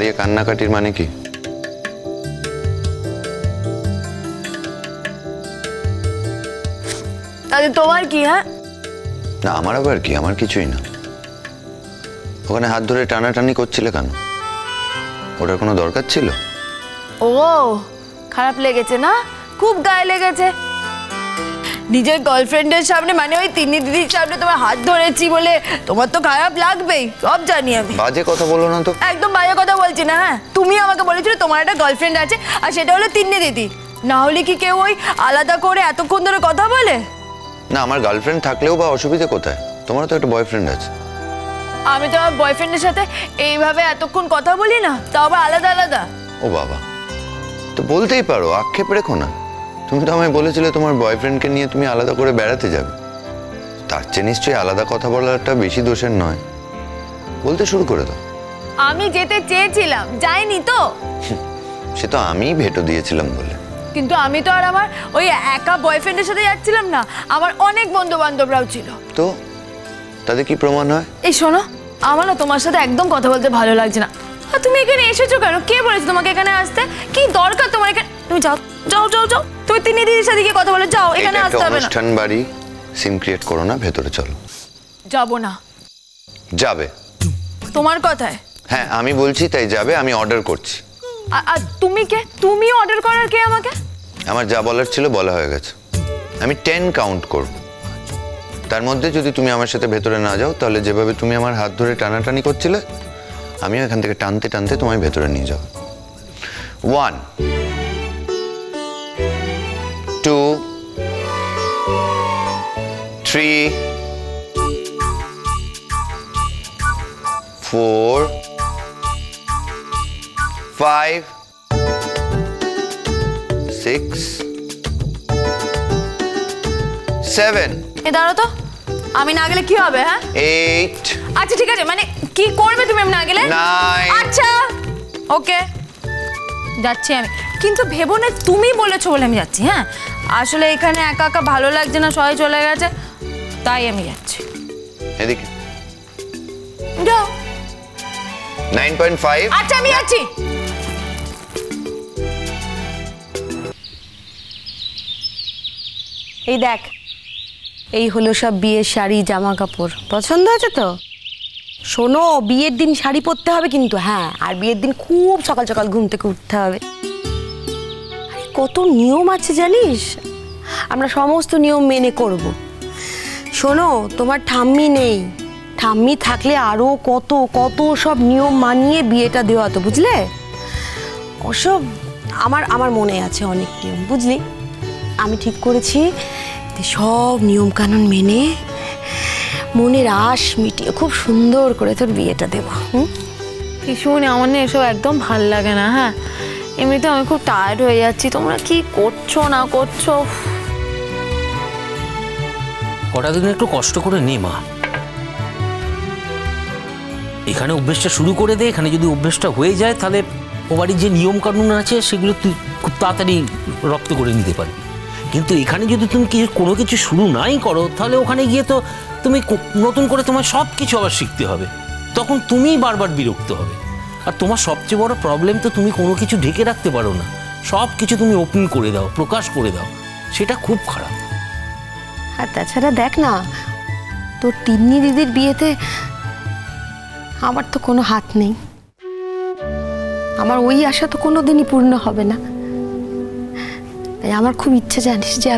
দাঁড়িয়ে কান্নাকাটির মানে কি? তাহলে তোমার কি? হ্যাঁ না, আমার আবার কি? আমার কিছুই না। ওখানে হাত ধরে টানাটানি করছিলে কেন? ওটার কোনো দরকার ছিল? ও খারাপ লেগেছে না? খুব গায়ে লেগেছে। নিজের গার্লফ্রেন্ডের সামনে, মানে ওই তিন্নি দিদির সামনে তোমার হাত ধরেছি বলে তোমার তো খারাপ লাগবেই, সব জানি আমি। বাজে কথা বলো না তো। একদম বাজে কথা বলছি না। হ্যাঁ, তুমি আমাকে বলেছিলে তোমার একটা গার্লফ্রেন্ড আছে, আর সেটা হলো তিন্নি দিদি। না হলে কি কেউ ওই আলাদা করে এতক্ষণ ধরে কথা বলে? না, আমার গার্লফ্রেন্ড থাকলেও বা অসুবিধা কোথায়? তোমার তো একটা বয়ফ্রেন্ড আছে। আমি তো আমার বয়ফ্রেন্ডের সাথে এইভাবে এতক্ষণ কথা বলি না, তাও আবার আলাদা আলাদা। ও বাবা, তো বলতেই পারো, আক্ষেপ রেখো না। তুমি তো আমায় বলেছিলে তোমার বয়ফ্রেন্ডকে নিয়ে তুমি আলাদা করে বেড়াতে যাবে। তার চেয়ে নিশ্চয়ই আলাদা কথা বলাটা বেশি দোষের নয়। বলতে শুরু করে দাও। আমি যেতে চেয়েছিলাম, যাইনি তো। সে তো আমিই ভেটো দিয়েছিলাম বলে। কিন্তু আমি তো আর আমার ওই একা বয়ফ্রেন্ডের সাথে যাচ্ছিলাম না, আমার অনেক বন্ধু বান্ধবরাও ছিল। তো তাদের কি প্রমাণ হয়? এই শোনো, আমার না তোমার সাথে একদম কথা বলতে ভালো লাগছে না। আর তুমি এখানে এসেছো কেন? কে বলেছে তোমাকে এখানে আসতে? কি দরকার তোমার এখানে? তুমি যাও যাও যাও যাও, তুমি তিন্নি দিদির সাথে গিয়ে কথা বলে যাও, এখানে আসতে হবে না। অনুষ্ঠান বাড়ি, সিন ক্রিয়েট করো না, ভেতরে চলো। যাবো না। যাবে? তোমার কথায়? হ্যাঁ, আমি বলছি তাই যাবে। আমি অর্ডার করছি। আর তুমি কে? তুমি অর্ডার করার কে আমাকে? আমার যা বলার ছিল বলা হয়ে গেছে। আমি 10 কাউন্ট করব। তার মধ্যে যদি তুমি আমার সাথে ভেতরে না যাও, তাহলে যেভাবে তুমি আমার হাত ধরে টানাটানি করছিলে, আমিও এখান থেকে টানতে টানতে তোমায় ভেতরে নিয়ে যাব। 1 2 3 4 5 6 7 এ দাঁড়াও তো, আমি না গেলে কি হবে? হ্যাঁ 8 আচ্ছা ঠিক আছে, মানে কি করবে তুমি আমি না গেলে? 9 আচ্ছা ওকে, যাচ্ছি আমি। কিন্তু ভেবো না তুমি বলেছো বলে আমি যাচ্ছি। হ্যাঁ, আসলে এখানে একা একা ভালো লাগছে না, সবাই চলে গেছে, তাই আমি যাচ্ছি। এদিকে যাও। 9.5 আচ্ছা আমি যাচ্ছি। এই দেখ, এই হলো সব বিয়ের শাড়ি, জামা কাপড়। পছন্দ আছে তো? শোনো, বিয়ের দিন শাড়ি পরতে হবে কিন্তু। হ্যাঁ, আর বিয়ের দিন খুব সকাল সকাল ঘুম থেকে উঠতে হবে। আরে কত নিয়ম আছে জানিস? আমরা সমস্ত নিয়ম মেনে করব। শোনো, তোমার ঠাম্মি নেই, ঠাম্মি থাকলে আরো কত কত সব নিয়ম মানিয়ে বিয়েটা দেওয়া তো, বুঝলে? ওসব আমার মনে আছে অনেক নিয়ম, বুঝলি? আমি ঠিক করেছি সব নিয়ম কানুন মেনে মনের আশ মিটিয়ে খুব সুন্দর করে তোর বিয়েটা দেবো। কি শুনে আমার না এসব একদম ভাল লাগে না। হ্যাঁ, এমনিতে আমি খুব টায়ার্ড হয়ে যাচ্ছি। তোমরা কি করছো না করছো? কটা দিন একটু কষ্ট করে নে মা। এখানে অভ্যেসটা শুরু করে দে। এখানে যদি অভ্যেসটা হয়ে যায়, তাহলে ও বাড়ির যে নিয়ম কানুন আছে সেগুলো তুই খুব তাড়াতাড়ি রপ্ত করে নিতে পারবি। কিন্তু এখানে যদি তুমি কোনো কিছু শুরু নাই করো, তাহলে ওখানে গিয়ে তো তুমি নতুন করে তোমার সব কিছু আবার শিখতে হবে। তখন তুমিই বারবার বিরক্ত হবে। আর তোমার সবচেয়ে বড় প্রবলেম তো তুমি কোনো কিছু ঢেকে রাখতে পারো না। সব কিছু তুমি ওপেন করে দাও, প্রকাশ করে দাও। সেটা খুব খারাপ। আর তাছাড়া দেখ না, তোর তিন্নি দিদির বিয়েতে আমার তো কোনো হাত নেই। আমার ওই আশা তো কোনো দিনই পূর্ণ হবে না। তাই আমার খুব ইচ্ছে, জানিস, যে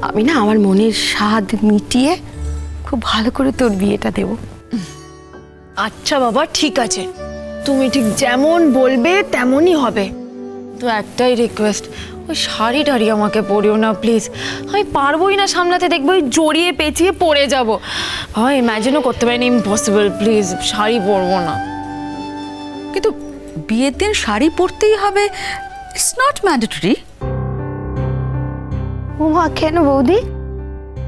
আমি না আমার মনের স্বাদ মিটিয়ে খুব ভালো করে তোর বিয়েটা দেব। আচ্ছা বাবা, ঠিক আছে, তুমি ঠিক যেমন বলবে তেমনই হবে। তো একটাই রিকোয়েস্ট, ওই শাড়ি টাড়ি আমাকে পরিও না প্লিজ। আমি পারবোই না সামলাতে, দেখবো ওই জড়িয়ে পেঁচিয়ে পড়ে যাবো। ভাই ইম্যাজিনও করতে পারিনি, ইম্পসিবল। প্লিজ শাড়ি পরবো না। কিন্তু বিয়ের দিন শাড়ি পরতেই হবে, ইটস নট ম্যান্ডেটরি। ওমা, কেন বৌদি?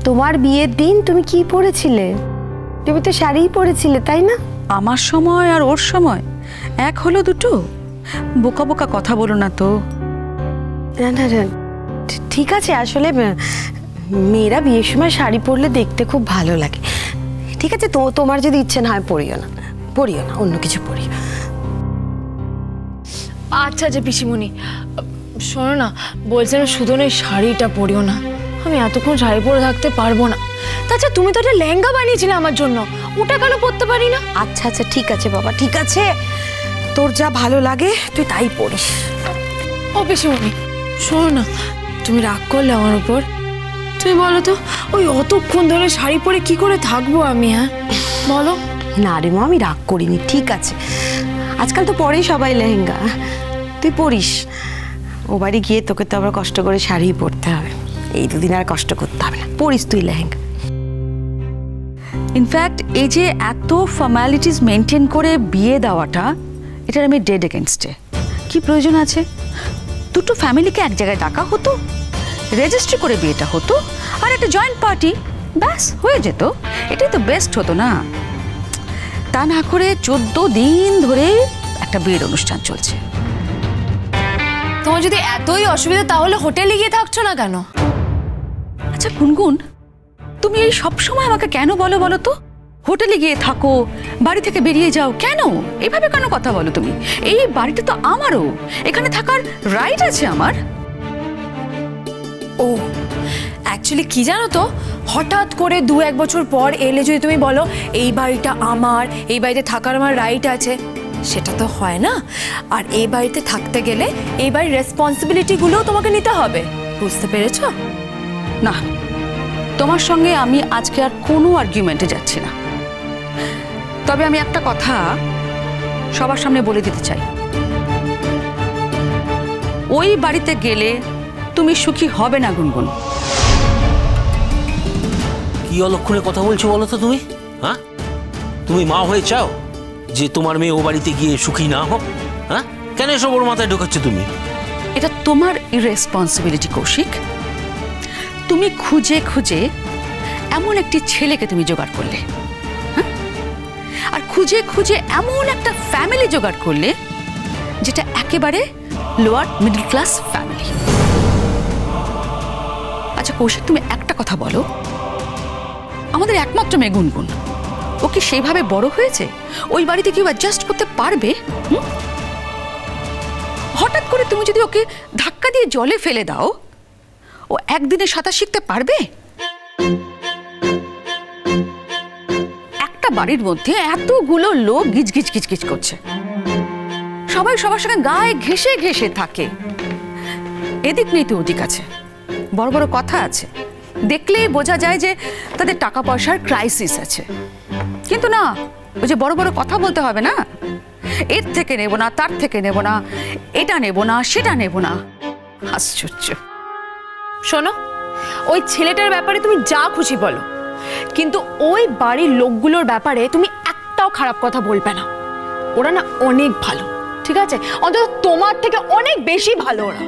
তোমার বিয়ের দিন তুমি কি পরেছিলে? তুমি তো শাড়িই পরেছিলে, তাই না? আমার সময় আর ওর সময় এক হলো দুটো? বোকা বোকা কথা বলো না তো। না না না, ঠিক আছে। আসলে মেয়েরা বিয়ের সময় শাড়ি পরলে দেখতে খুব ভালো লাগে। ঠিক আছে, তোমার যদি ইচ্ছে না হয় পরিও না, অন্য কিছু পরিও। আচ্ছা আচ্ছা পিসিমণি, শোনো না, বলছিলাম শুধু না শাড়িটা পরিও না, আমি এতক্ষণ শাড়ি পরে থাকতে পারবো না। তাছাড়া তুমি তো একটা লেহেঙ্গা বানিয়েছিলে আমার জন্য, ওটা কেন পরতে পারি না? আচ্ছা আচ্ছা ঠিক আছে বাবা, ঠিক আছে, তোর যা ভালো লাগে তুই তাই পড়িস। ও পিসিমণি শোনো না, তুমি রাগ করলে আমার উপর? তুমি বলো তো, ওই অতক্ষণ ধরে শাড়ি পরে কি করে থাকবো আমি? হ্যাঁ বলো। না রে মা, আমি রাগ করিনি, ঠিক আছে। আজকাল তো পরেই সবাই লেহেঙ্গা, তুই পরিস। ও বাড়ি গিয়ে তোকে তো আবার কষ্ট করে শাড়ি পরতে হবে, এই দুদিন আর কষ্ট করতে হবে না, পরিস তুই লেহেঙ্গা। ইনফ্যাক্ট এই যে এত ফর্মালিটিস মেনটেন করে বিয়ে দেওয়াটা, এটার আমি ডেড এগেনস্টে। কি প্রয়োজন আছে? দুটো ফ্যামিলিকে এক জায়গায় ডাকা হতো, রেজিস্ট্রি করে বিয়েটা হতো, আর একটা জয়েন্ট পার্টি, ব্যাস হয়ে যেত। এটাই তো বেস্ট হতো না? তা না করে 14 দিন ধরে একটা বিয়ের অনুষ্ঠান চলছে। তোমার যদি এতই অসুবিধা তাহলে হোটেলে গিয়ে থাকছো না কেন? আচ্ছা গুনগুন, তুমি এই সব সময় আমাকে কেন বলো বলো তো? হোটেলে গিয়ে থাকো, বাড়ি থেকে বেরিয়ে যাও, কেন এভাবে কেন কথা বলো তুমি? এই বাড়িটা তো আমারও, এখানে থাকার রাইট আছে আমার। ও অ্যাকচুয়ালি কি জানো তো, হঠাৎ করে 2-1 বছর পর এলে যদি তুমি বলো এই বাড়িটা আমার, এই বাড়িতে থাকার আমার রাইট আছে, সেটা তো হয় না। আর এই বাড়িতে থাকতে গেলে এই বাড়ির রেসপন্সিবিলিটিগুলোও তোমাকে নিতে হবে, বুঝতে পেরেছো? না, তোমার সঙ্গে আমি আজকে আর কোনো আর্গুমেন্টে যাচ্ছি না। তবে আমি একটা কথা সবার সামনে বলে দিতে চাই, ওই বাড়িতে গেলে তুমি সুখী হবে না গুনগুন। কি অলক্ষণে কথা বলছো বলো তো তুমি? হ্যাঁ, তুমি মা হয়ে চাও যে তোমার মেয়ে ও বাড়িতে গিয়ে সুখী না হোক? হ্যাঁ, কেন এসব ওর মাথায় ঢোকাচ্ছ তুমি? এটা তোমার ইরেসপন্সিবিলিটি কৌশিক। তুমি খুঁজে খুঁজে এমন একটি ছেলেকে তুমি জোগাড় করলে, হ্যাঁ, আর খুঁজে খুঁজে এমন একটা ফ্যামিলি জোগাড় করলে যেটা একেবারে লোয়ার মিডল ক্লাস ফ্যামিলি। আচ্ছা কৌশিক, তুমি একটা কথা বলো, আমাদের একমাত্র মেয়ে গুনগুন, ও কি সেইভাবে বড় হয়েছে? ওই বাড়িতে কেউ অ্যাডজাস্ট করতে পারবে? হঠাৎ করে তুমি যদি ওকে ধাক্কা দিয়ে জলে ফেলে দাও, ও একদিনে সাঁতার শিখতে পারবে? একটা বাড়ির মধ্যে এতগুলো লোক গিজগিজ গিজগিজ করছে, সবাই সবার সঙ্গে গায়ে ঘেঁষে ঘেঁষে থাকে, এদিক নেই তো ওদিক আছে, বড় বড় কথা আছে, দেখলেই বোঝা যায় যে তাদের টাকা পয়সার ক্রাইসিস আছে। কিন্তু না, ওই যে বড় বড় কথা বলতে হবে না, এর থেকে নেব না, তার থেকে নেব না, এটা নেব না, সেটা নেব না, আশ্চর্য। শোনো, ওই ছেলেটার ব্যাপারে তুমি যা খুশি বলো, কিন্তু ওই বাড়ির লোকগুলোর ব্যাপারে তুমি একটাও খারাপ কথা বলবে না। ওরা না অনেক ভালো, ঠিক আছে? অন্তত তোমার থেকে অনেক বেশি ভালো ওরা।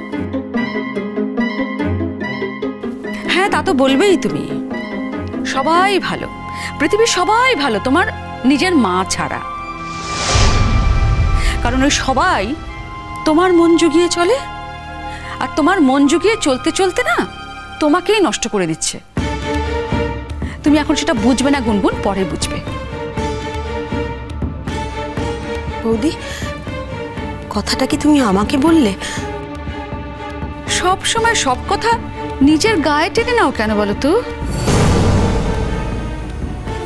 হ্যাঁ, তা তো বলবেই তুমি, সবাই ভালো, পৃথিবীর সবাই ভালো তোমার নিজের মা ছাড়া। কারণ ওই সবাই তোমার মন জুগিয়ে চলে, আর তোমার মন জুগিয়ে চলতে চলতে না তোমাকেই নষ্ট করে দিচ্ছে। তুমি এখন সেটা বুঝবে না গুনগুন, পরে বুঝবে। বৌদি, কথাটা কি তুমি আমাকে বললে? সব সময় সব কথা নিজের গায়ে টেনে নাও কেন বলো তো?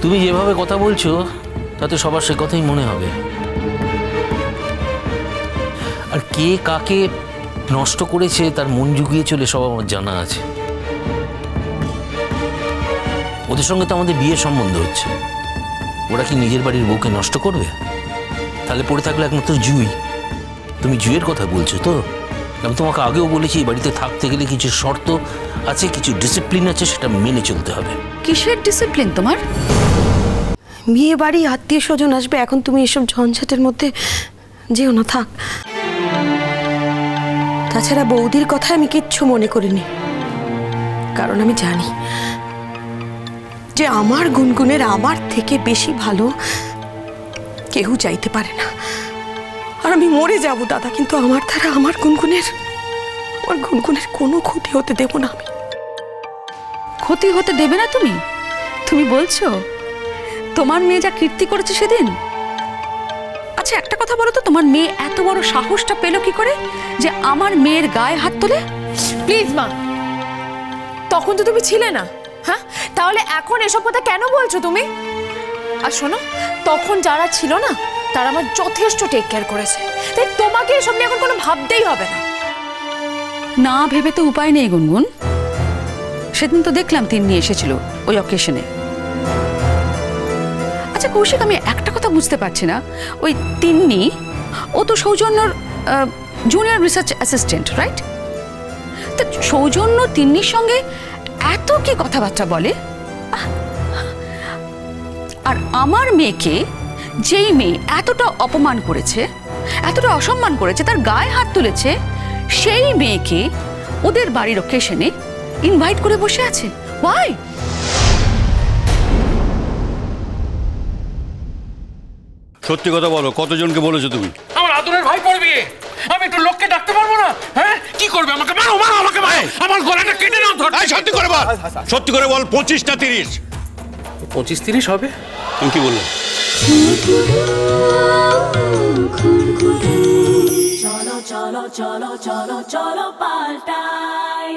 তুমি যেভাবে কথা বলছো তাতে সবার সে কথাই মনে হবে। আর কে কাকে নষ্ট করেছে তার মন জুগিয়ে চলে সব আমার জানা আছে। ওদের সঙ্গে তো আমাদের বিয়ের সম্বন্ধ হচ্ছে, ওরা কি নিজের বাড়ির বউকে নষ্ট করবে? তাহলে পড়ে থাকলে একমাত্র জুই। তুমি জুইয়ের কথা বলছো তো? আমি তোমাকে আগেও বলেছি এই বাড়িতে থাকতে গেলে কিছু শর্ত আছে, কিছু ডিসিপ্লিন আছে, সেটা মেনে চলতে হবে। কিসের ডিসিপ্লিন তোমার? বিয়ে বাড়ি, আত্মীয় স্বজন আসবে, এখন তুমি এসব ঝঞ্ঝাটের মধ্যে যেও না, থাক। তাছাড়া বৌদির কথা আমি কিচ্ছু মনে করিনি, কারণ আমি জানি যে আমার গুনগুনের আমার থেকে বেশি ভালো কেউ চাইতে পারে না। আর আমি মরে যাব দাদা, কিন্তু আমার দ্বারা আমার গুনগুনের কোনো ক্ষতি হতে দেব না আমি। ক্ষতি হতে দেবে না তুমি? তুমি বলছো তোমার মেয়ে যা কীর্তি করেছে সেদিন, আচ্ছা একটা কথা বলো তো, তোমার মেয়ে এত বড় সাহসটা পেলো কি করে যে আমার মেয়ের গায়ে হাত তোলে? প্লিজ মা, তখন তো তুমি ছিলে না, হ্যাঁ? তাহলে এখন এসব কথা কেন বলছো তুমি? আর শোনো, তখন যারা ছিল না তারা আমার যথেষ্ট টেক কেয়ার করেছে, তাই তোমাকে এসব নিয়ে এখন কোনো ভাবতেই হবে না। না ভেবে তো উপায় নেই গুনগুন। সেদিন তো দেখলাম তিন্নি এসেছিল ওই অকেশনে। আচ্ছা কৌশিক, আমি একটা কথা বুঝতে পারছি না, ওই তিন্নি ও তো সৌজন্যর জুনিয়র রিসার্চ অ্যাসিস্ট্যান্ট, রাইট? তো সৌজন্য তিন্নির সঙ্গে এত কি কথাবার্তা বলে? আর আমার মেয়েকে, যেই মেয়ে এতটা অপমান করেছে, এতটা অসম্মান করেছে, তার গায়ে হাত তুলেছে, সেই মেয়েকে ওদের বাড়ির অকেশনে ইনভাইট করে বসে আছে। ওয়াই? সত্যি কথা বলো, কতজনকে বলেছো তুমি? আমার আদরের ভাই পড়বে, আমি একটু লোককে ডাকতে পারবো না? হ্যাঁ, কি করবে? আমাকে মারো, মারো, আমাকে মারো, আমার গলাটা কেটে নাও। সত্যি করে বল, সত্যি করে বল, 25 না 30? 25-30 হবে। আমি কি বললাম? cholo cholo cholo cholo cholo paltai